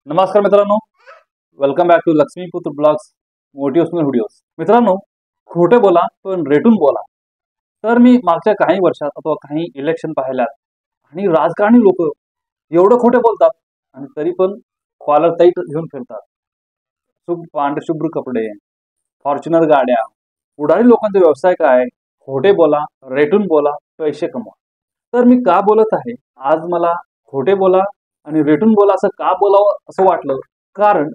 नमस्कार मित्रांनो, welcome back to Laxmiputra blogs motivational videos. मित्रांनो, खोटे बोला पण रेटून बोला. तर मी मागच्या काही वर्षात अथवा काही इलेक्शन पाहिल्यात आणि राजकारणी लोक एवढं खोटे बोलतात आणि तरी पण कॉलर टाईट घेऊन फिरतात. पांढरे कपडे, फॉर्च्युनर गाड्या. पुढारी लोकांचा व्यवसाय काय? खोटे बोला, रेटून बोला, पैसे कमवा. तर मी का बोलत आहे आज? मला खोटे बोला आणि रेटून बोला असं का बोलावं असं वाटलं, कारण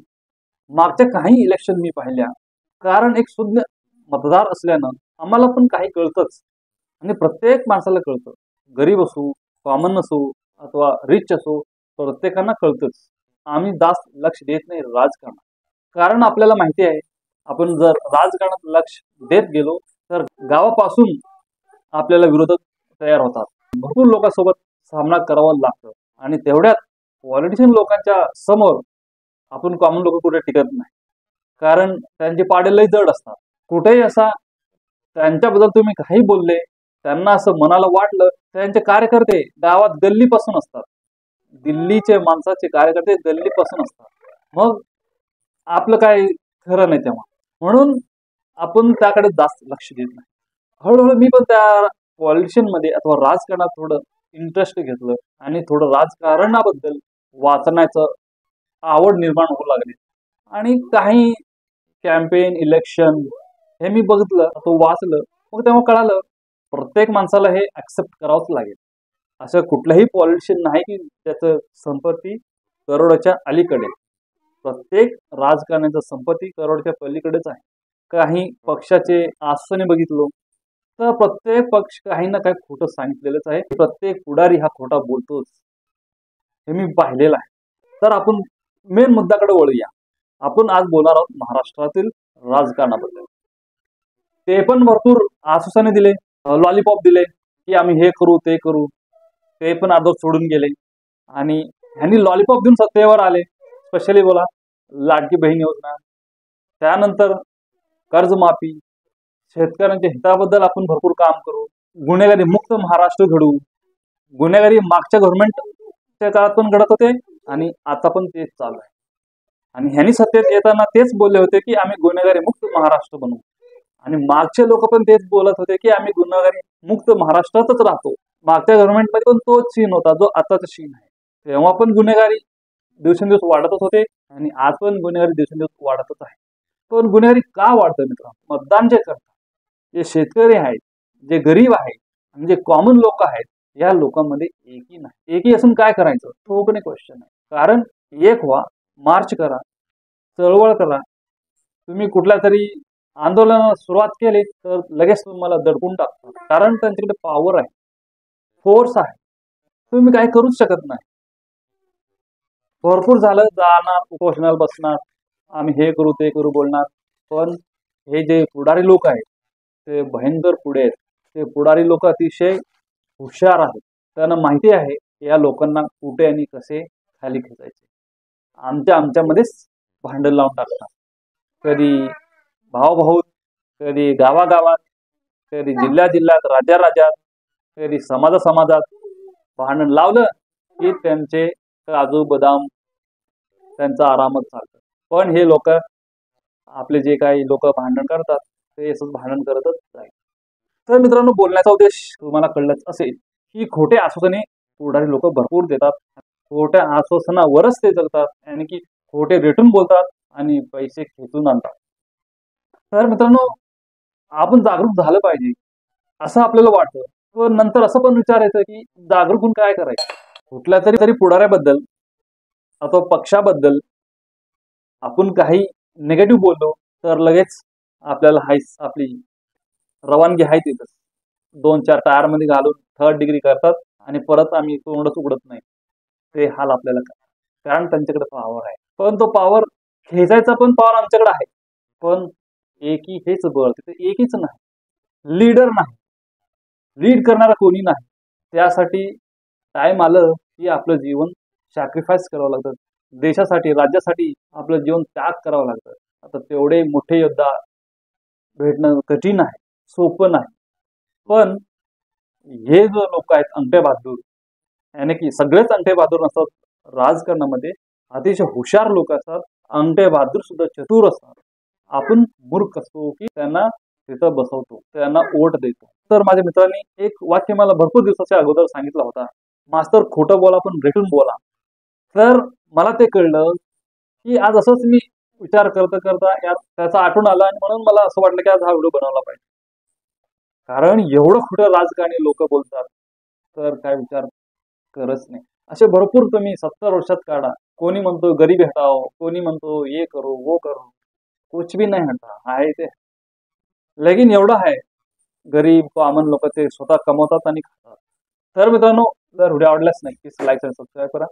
मागच्या काही इलेक्शन मी पाहिल्या. कारण एक शुद्ध मतदार असल्यानं आम्हाला पण काही कळतंच आणि प्रत्येक माणसाला कळतं. गरीब असो, कॉमन असो अथवा रिच असो, प्रत्येकांना कळतंच. आम्ही जास्त लक्ष देत नाही राजकारणात, कारण आपल्याला माहिती आहे आपण जर राजकारणात लक्ष देत गेलो तर गावापासून आपल्याला विरोधक तयार होतात. भरपूर लोकांसोबत सामना करावा लागतं आणि तेवढ्यात पॉलिटिशियन लोकांच्या समोर आपण कॉमन लोक कुठे टिकत नाही, कारण त्यांचे पाडे लय जड असतात. कुठेही असा त्यांच्याबद्दल तुम्ही काही बोलले, त्यांना असं मनाला वाटलं, त्यांचे कार्यकर्ते गावात गल्लीपासून असतात. दिल्लीचे माणसाचे कार्यकर्ते गल्लीपासून असतात. मग आपलं काय खरं नाही तेव्हा. म्हणून आपण त्याकडे जास्त लक्ष देत नाही. हळूहळू मी पण त्या पॉलिटिशियन मध्ये अथवा राजकारणात थोडं इंटरेस्ट घेतलं आणि थोडं राजकारणाबद्दल वाचण्याचं आवड निर्माण होऊ लागली. आणि काही कॅम्पेन इलेक्शन हे मी बघितलं, तो वाचलं. मग तेव्हा कळालं प्रत्येक माणसाला हे ऍक्सेप्ट करावंच लागेल. असं कुठलंही पॉलिटिशियन नाही की त्याचं संपत्ती करोडच्या अलीकडे. प्रत्येक राजकारण्याचं संपत्ती करोडच्या पलीकडेच आहे. काही पक्षाचे आसने बघितलो तर प्रत्येक पक्ष काही ना काही खोटं सांगितलेलंच आहे. प्रत्येक पुढारी हा खोटा बोलतोच, हे मी पाहिलेलं आहे. तर आपण मेन मुद्द्याकडे वळूया. आपण आज बोलणार आहोत महाराष्ट्रातील राजकारणाबद्दल. ते पण भरपूर आश्वासने दिले, लॉलीपॉप दिले की आम्ही हे करू ते करू. ते पण अर्धवट सोडून गेले आणि ह्यांनी लॉलीपॉप देऊन सत्तेवर आले. स्पेशली बोला लाडकी बहीण योजना, त्यानंतर कर्जमाफी, शेतकऱ्यांच्या हिताबद्दल आपण भरपूर काम करू, गुन्हेगारी मुक्त महाराष्ट्र घडवू. गुन्हेगारी मागच्या गव्हर्नमेंटच्या काळात पण घडत होते आणि आता पण तेच चालू आहे. आणि ह्यांनी सत्तेत येताना तेच बोलले होते की आम्ही गुन्हेगारी मुक्त महाराष्ट्र बनवू, आणि मागचे लोक पण तेच बोलत होते की आम्ही गुन्हेगारी मुक्त महाराष्ट्रातच राहतो. मागच्या गव्हर्नमेंटमध्ये पण तोच सीन होता जो आताचा सीन आहे. तेव्हा पण गुन्हेगारी दिवसेंदिवस वाढतच होते आणि आज पण गुन्हेगारी दिवसेंदिवस वाढतच आहे. पण गुन्हेगारी का वाढतं मित्रांनो? मतदान जे करतात, जे शेतकरी आहेत, जे गरीब आहेत आणि जे कॉमन लोक आहेत, या लोकांमध्ये एकही नाही. एकही असून काय करायचं, तो पण एक क्वेश्चन आहे. कारण एक व्हा, मार्च करा, चळवळ करा. तुम्ही कुठल्या तरी आंदोलनाला सुरुवात केली तर लगेच तुम्हाला दडपून टाकतात, कारण त्यांच्याकडे पॉवर आहे, फोर्स आहे. तुम्ही काही करूच शकत नाही. भरपूर झालं जाणार, उपोषणाला बसणार, आम्ही हे करू ते करू बोलणार. पण हे जे पुढारी लोक आहेत ते भयंकर पुढे आहेत. ते पुढारी लोक अतिशय हुशार आहेत. त्यांना माहिती आहे या लोकांना कुठे आणि कसे खाली खेचायचे. आमच्यामध्येच भांडण लावून टाकतात. कधी भाऊ, कधी गावागावात, कधी जिल्ह्यात, राज्यात, कधी समाजात भांडण लावलं की त्यांचे काजू बदाम त्यांचा आरामच चालतं. पण हे लोक, आपले जे काही लोक भांडण करतात ते असंच भांडण करतच जाईल. तर मित्रांनो, बोलण्याचा उद्देश तुम्हाला कळलंच असेल की खोटे आश्वासने पुढारी लोक भरपूर देतात. खोट्या आश्वासनावरच ते जगतात आणि की खोटे रेटून बोलतात आणि पैसे खेचून आणतात. तर मित्रांनो, आपण जागरूक झालं पाहिजे असं आपल्याला वाटतं. पण नंतर असं पण विचार येतं की जागरूक होऊन काय करायचं? कुठल्या तरी पुढाऱ्याबद्दल अथवा पक्षाबद्दल आपण काही निगेटिव्ह बोललो तर लगेच आपल्याला हायच आपली रवानगी आहे तिथंच. 2-4 टायर मध्ये घालून थर्ड डिग्री करतात आणि परत आम्ही तोंडच उघडत नाही. ते हाल आपल्याला कारण त्यांच्याकडे पॉवर आहे. पण तो पॉवर खेचायचा पण पॉवर आमच्याकडे आहे. पण एकी हेच बळ, तिथे एकीच नाही, लीडर नाही, लीड करणारा कोणी नाही. त्यासाठी टाइम आलं की आपलं जीवन सॅक्रिफाईस करावं लागतं. देशासाठी, राज्यासाठी आपलं जीवन त्याग करावं लागतं. आता तेवढे मोठे योद्धा भेटणं कठीण आहे, सोपं नाही. पण हे जो लोक आहेत अंगठे बहादूर, याने की सगळेच अंगठे बहादूर नसतात राजकारणामध्ये. अतिशय हुशार लोक असतात, अंगठे बहादूर सुद्धा चतुर असतात. आपण मूर्ख असतो की त्यांना तिथं बसवतो, त्यांना वोट देतो. तर माझ्या मित्रांनी एक वाक्य मला भरपूर दिवसाच्या अगोदर सांगितलं होता, मास्तर खोटं बोला पण रेटून बोला. तर मला ते कळलं की आज असंच मी विचार करता करता यात त्याचा आठवण आला आणि म्हणून मला असं वाटलं की आज हा व्हिडिओ बनवला पाहिजे. कारण एवढं खोटं राजकारणी लोक बोलतात तर काय विचार करत नाही. असे भरपूर तुम्ही 70 वर्षात काढा. कोणी म्हणतो गरीबी हटाओ, कोणी म्हणतो ये करो वो करो, कुछ भी नहीं हटा आहे ते. लेकिन एवढं आहे, गरीब कॉमन लोक ते स्वतः कमवतात आणि खातात. तर मित्रांनो, जर व्हिडिओ आवडल्यास नक्कीच लाईक आणि सबस्क्राईब करा.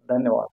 धन्यवाद.